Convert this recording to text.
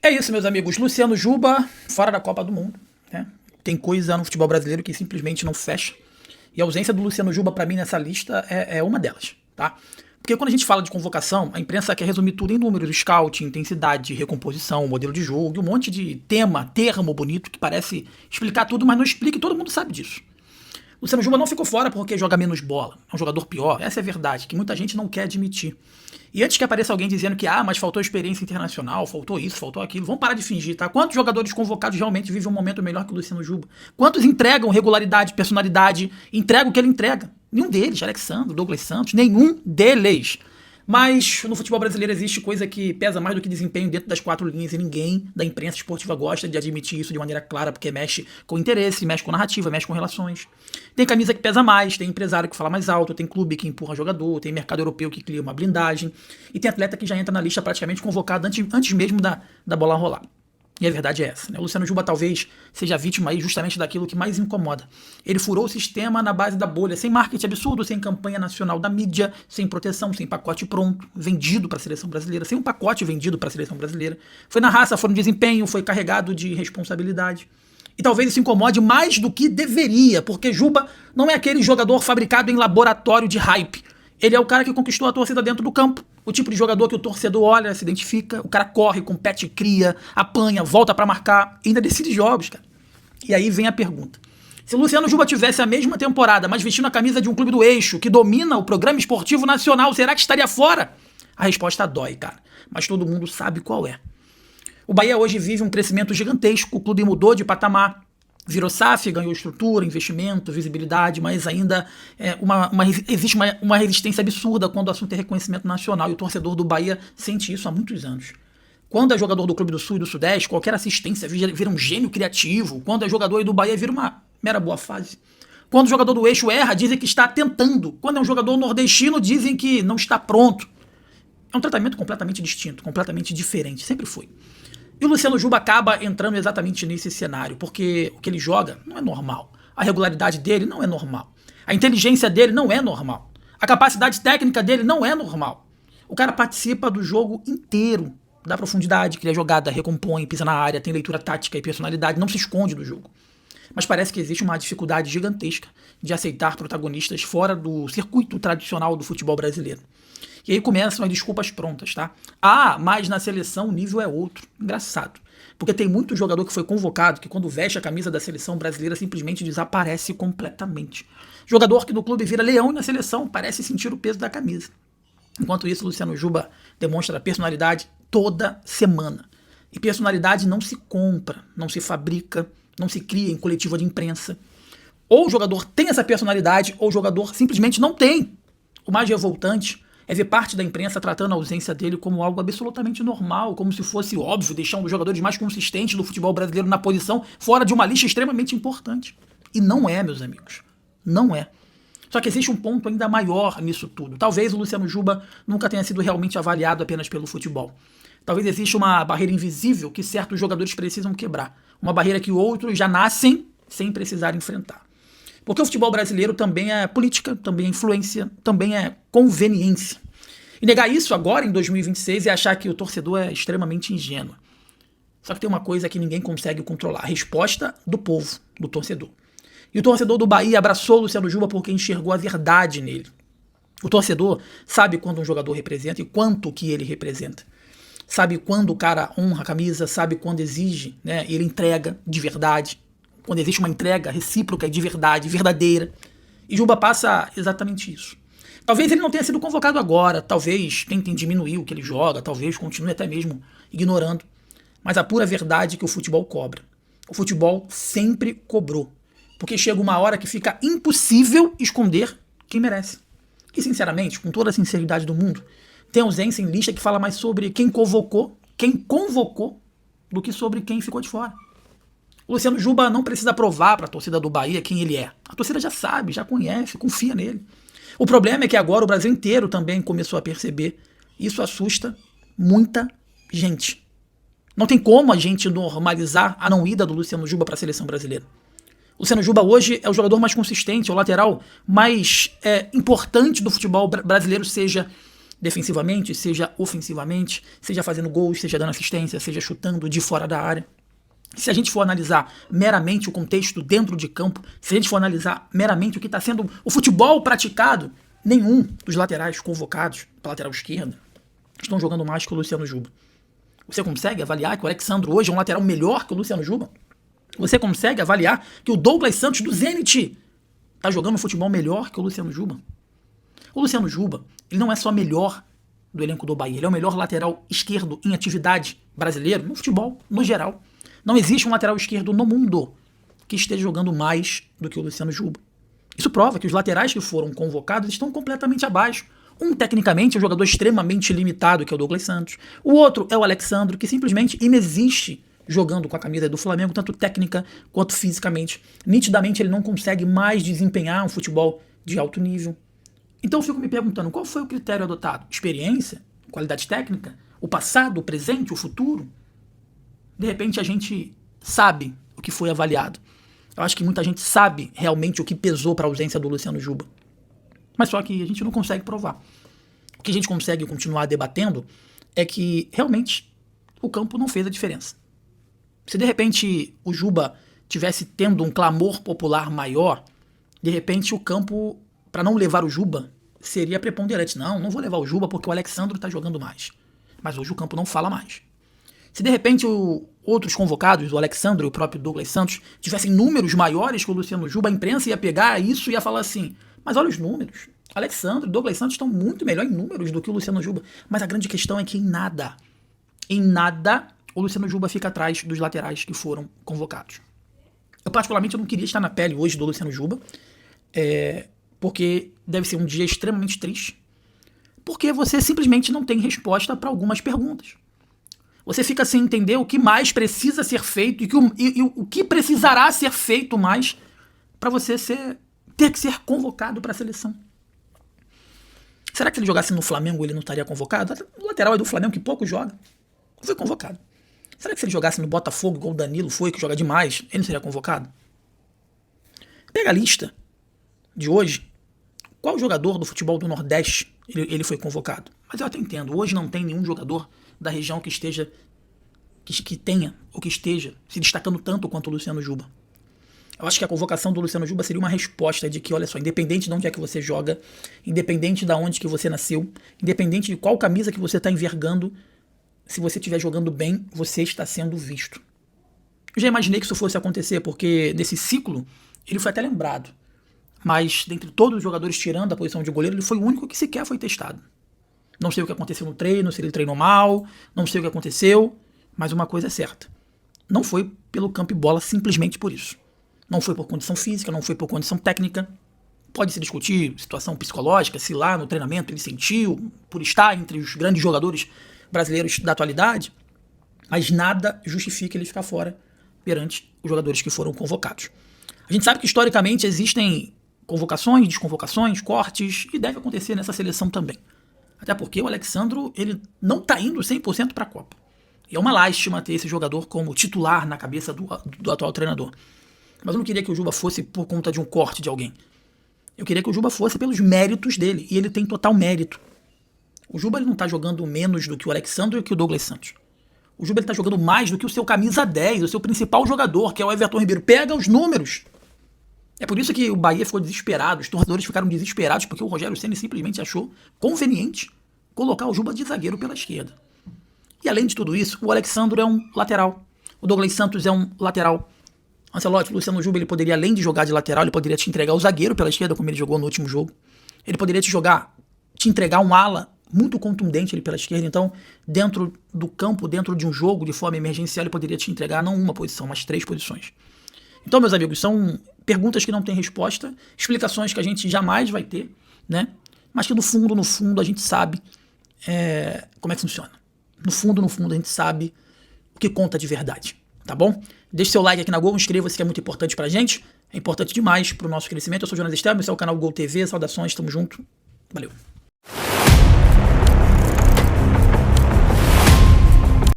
É isso, meus amigos. Luciano Juba, fora da Copa do Mundo, né? Tem coisa no futebol brasileiro que simplesmente não fecha. E a ausência do Luciano Juba, pra mim, nessa lista é uma delas, tá? Porque quando a gente fala de convocação, a imprensa quer resumir tudo em números, scout, intensidade, recomposição, modelo de jogo, e um monte de termo bonito que parece explicar tudo, mas não explica e todo mundo sabe disso. Luciano Juba não ficou fora porque joga menos bola. É um jogador pior. Essa é a verdade, que muita gente não quer admitir. E antes que apareça alguém dizendo que, mas faltou experiência internacional, faltou isso, faltou aquilo, vamos parar de fingir, tá? Quantos jogadores convocados realmente vivem um momento melhor que o Luciano Juba? Quantos entregam regularidade, personalidade, entregam o que ele entrega? Nenhum deles, Alexandre, Douglas Santos, nenhum deles. Mas no futebol brasileiro existe coisa que pesa mais do que desempenho dentro das quatro linhas e ninguém da imprensa esportiva gosta de admitir isso de maneira clara, porque mexe com interesse, mexe com narrativa, mexe com relações. Tem camisa que pesa mais, tem empresário que fala mais alto, tem clube que empurra jogador, tem mercado europeu que cria uma blindagem e tem atleta que já entra na lista praticamente convocado antes mesmo da bola rolar. E a verdade é essa, né? O Luciano Juba talvez seja vítima aí justamente daquilo que mais incomoda. Ele furou o sistema na base da bolha, sem marketing absurdo, sem campanha nacional da mídia, sem proteção, sem pacote pronto, vendido para a seleção brasileira, sem um pacote vendido para a seleção brasileira. Foi na raça, foi no desempenho, foi carregado de responsabilidade. E talvez isso incomode mais do que deveria, porque Juba não é aquele jogador fabricado em laboratório de hype. Ele é o cara que conquistou a torcida dentro do campo. O tipo de jogador que o torcedor olha, se identifica. O cara corre, compete, cria, apanha, volta pra marcar. E ainda decide jogos, cara. E aí vem a pergunta. Se o Luciano Juba tivesse a mesma temporada, mas vestindo a camisa de um clube do eixo, que domina o programa esportivo nacional, será que estaria fora? A resposta dói, cara. Mas todo mundo sabe qual é. O Bahia hoje vive um crescimento gigantesco. O clube mudou de patamar. Virou SAF, ganhou estrutura, investimento, visibilidade, mas ainda existe uma resistência absurda quando o assunto é reconhecimento nacional, e o torcedor do Bahia sente isso há muitos anos. Quando é jogador do Clube do Sul e do Sudeste, qualquer assistência vira um gênio criativo. Quando é jogador do Bahia, vira uma mera boa fase. Quando o jogador do eixo erra, dizem que está tentando. Quando é um jogador nordestino, dizem que não está pronto. É um tratamento completamente distinto, completamente diferente, sempre foi. E o Luciano Juba acaba entrando exatamente nesse cenário, porque o que ele joga não é normal. A regularidade dele não é normal. A inteligência dele não é normal. A capacidade técnica dele não é normal. O cara participa do jogo inteiro, dá profundidade, cria jogada, recompõe, pisa na área, tem leitura tática e personalidade, não se esconde do jogo. Mas parece que existe uma dificuldade gigantesca de aceitar protagonistas fora do circuito tradicional do futebol brasileiro. E aí começam as desculpas prontas, tá? Mas na seleção o nível é outro. Engraçado. Porque tem muito jogador que foi convocado que quando veste a camisa da seleção brasileira simplesmente desaparece completamente. Jogador que no clube vira leão e na seleção parece sentir o peso da camisa. Enquanto isso, Luciano Juba demonstra personalidade toda semana. E personalidade não se compra, não se fabrica, não se cria em coletiva de imprensa. Ou o jogador tem essa personalidade, ou o jogador simplesmente não tem. O mais revoltante é ver parte da imprensa tratando a ausência dele como algo absolutamente normal, como se fosse óbvio deixar um dos jogadores mais consistentes do futebol brasileiro na posição fora de uma lista extremamente importante. E não é, meus amigos. Não é. Só que existe um ponto ainda maior nisso tudo. Talvez o Luciano Juba nunca tenha sido realmente avaliado apenas pelo futebol. Talvez exista uma barreira invisível que certos jogadores precisam quebrar. Uma barreira que outros já nascem sem precisar enfrentar. Porque o futebol brasileiro também é política, também é influência, também é conveniência. E negar isso agora, em 2026, é achar que o torcedor é extremamente ingênuo. Só que tem uma coisa que ninguém consegue controlar: a resposta do povo, do torcedor. E o torcedor do Bahia abraçou o Luciano Juba porque enxergou a verdade nele. O torcedor sabe quando um jogador representa e quanto que ele representa. Sabe quando o cara honra a camisa, sabe quando exige, né, ele entrega de verdade. Quando existe uma entrega recíproca de verdade, verdadeira. E Juba passa exatamente isso. Talvez ele não tenha sido convocado agora, talvez tentem diminuir o que ele joga, talvez continue até mesmo ignorando. Mas a pura verdade é que o futebol cobra. O futebol sempre cobrou. Porque chega uma hora que fica impossível esconder quem merece. E sinceramente, com toda a sinceridade do mundo, tem ausência em lista que fala mais sobre quem convocou, do que sobre quem ficou de fora. O Luciano Juba não precisa provar para a torcida do Bahia quem ele é. A torcida já sabe, já conhece, confia nele. O problema é que agora o Brasil inteiro também começou a perceber. Isso assusta muita gente. Não tem como a gente normalizar a não ida do Luciano Juba para a seleção brasileira. O Luciano Juba hoje é o jogador mais consistente, é o lateral mais importante do futebol brasileiro, seja defensivamente, seja ofensivamente, seja fazendo gols, seja dando assistência, seja chutando de fora da área. Se a gente for analisar meramente o contexto dentro de campo, se a gente for analisar meramente o que está sendo o futebol praticado, nenhum dos laterais convocados para a lateral esquerda estão jogando mais que o Luciano Juba. Você consegue avaliar que o Alexandro hoje é um lateral melhor que o Luciano Juba? Você consegue avaliar que o Douglas Santos do Zenit está jogando um futebol melhor que o Luciano Juba? O Luciano Juba, ele não é só melhor do elenco do Bahia, ele é o melhor lateral esquerdo em atividade brasileiro, no futebol, no geral. Não existe um lateral esquerdo no mundo que esteja jogando mais do que o Luciano Juba. Isso prova que os laterais que foram convocados estão completamente abaixo. Um, tecnicamente, é um jogador extremamente limitado, que é o Douglas Santos. O outro é o Alexandro, que simplesmente inexiste jogando com a camisa do Flamengo, tanto técnica quanto fisicamente. Nitidamente, ele não consegue mais desempenhar um futebol de alto nível. Então eu fico me perguntando, qual foi o critério adotado? Experiência? Qualidade técnica? O passado? O presente? O futuro? De repente a gente sabe o que foi avaliado. Eu acho que muita gente sabe realmente o que pesou para a ausência do Luciano Juba. Mas só que a gente não consegue provar. O que a gente consegue continuar debatendo é que realmente o campo não fez a diferença. Se de repente o Juba tivesse tendo um clamor popular maior, de repente o campo, para não levar o Juba, seria preponderante. Não vou levar o Juba porque o Alexandro está jogando mais. Mas hoje o campo não fala mais. Se de repente outros convocados, o Alexandro e o próprio Douglas Santos, tivessem números maiores que o Luciano Juba, a imprensa ia pegar isso e ia falar assim, mas olha os números, Alexandro e Douglas Santos estão muito melhor em números do que o Luciano Juba. Mas a grande questão é que em nada, o Luciano Juba fica atrás dos laterais que foram convocados. Eu particularmente não queria estar na pele hoje do Luciano Juba, porque deve ser um dia extremamente triste, porque você simplesmente não tem resposta para algumas perguntas. Você fica sem entender o que mais precisa ser feito e o que precisará ser feito mais para você ter que ser convocado para a seleção. Será que se ele jogasse no Flamengo ele não estaria convocado? O lateral é do Flamengo que pouco joga. Não foi convocado. Será que se ele jogasse no Botafogo, igual o Danilo foi, que joga demais, ele não seria convocado? Pega a lista de hoje. Qual jogador do futebol do Nordeste ele foi convocado? Mas eu até entendo. Hoje não tem nenhum jogador da região que esteja se destacando tanto quanto o Luciano Juba. Eu acho que a convocação do Luciano Juba seria uma resposta de que, olha só, independente de onde é que você joga, independente de onde que você nasceu, independente de qual camisa que você está envergando, se você estiver jogando bem, você está sendo visto. Eu já imaginei que isso fosse acontecer, porque nesse ciclo ele foi até lembrado. Mas dentre todos os jogadores tirando a posição de goleiro, ele foi o único que sequer foi testado. Não sei o que aconteceu no treino, se ele treinou mal, não sei o que aconteceu, mas uma coisa é certa. Não foi pelo campo e bola simplesmente por isso. Não foi por condição física, não foi por condição técnica. Pode se discutir situação psicológica, se lá no treinamento ele sentiu, por estar entre os grandes jogadores brasileiros da atualidade, mas nada justifica ele ficar fora perante os jogadores que foram convocados. A gente sabe que historicamente existem convocações, desconvocações, cortes, e deve acontecer nessa seleção também. Até porque o Alexandro ele não está indo 100% para a Copa. E é uma lástima ter esse jogador como titular na cabeça do atual treinador. Mas eu não queria que o Juba fosse por conta de um corte de alguém. Eu queria que o Juba fosse pelos méritos dele. E ele tem total mérito. O Juba ele não está jogando menos do que o Alexandro e que o Douglas Santos. O Juba está jogando mais do que o seu camisa 10, o seu principal jogador, que é o Everton Ribeiro. Pega os números. É por isso que o Bahia ficou desesperado, os torcedores ficaram desesperados, porque o Rogério Ceni simplesmente achou conveniente colocar o Juba de zagueiro pela esquerda. E além de tudo isso, o Alexandro é um lateral. O Douglas Santos é um lateral. Ancelotti, o Luciano Juba, ele poderia, além de jogar de lateral, ele poderia te entregar o zagueiro pela esquerda, como ele jogou no último jogo. Ele poderia te entregar um ala muito contundente ali pela esquerda. Então, dentro do campo, dentro de um jogo, de forma emergencial, ele poderia te entregar não uma posição, mas 3 posições. Então, meus amigos, são perguntas que não têm resposta, explicações que a gente jamais vai ter, né? Mas que no fundo, a gente sabe como é que funciona. No fundo, a gente sabe o que conta de verdade, tá bom? Deixe seu like aqui na Gol, inscreva-se que é muito importante pra gente, é importante demais pro nosso crescimento. Eu sou o Jonas Esteban, esse é o canal Gol TV, saudações, tamo junto, valeu.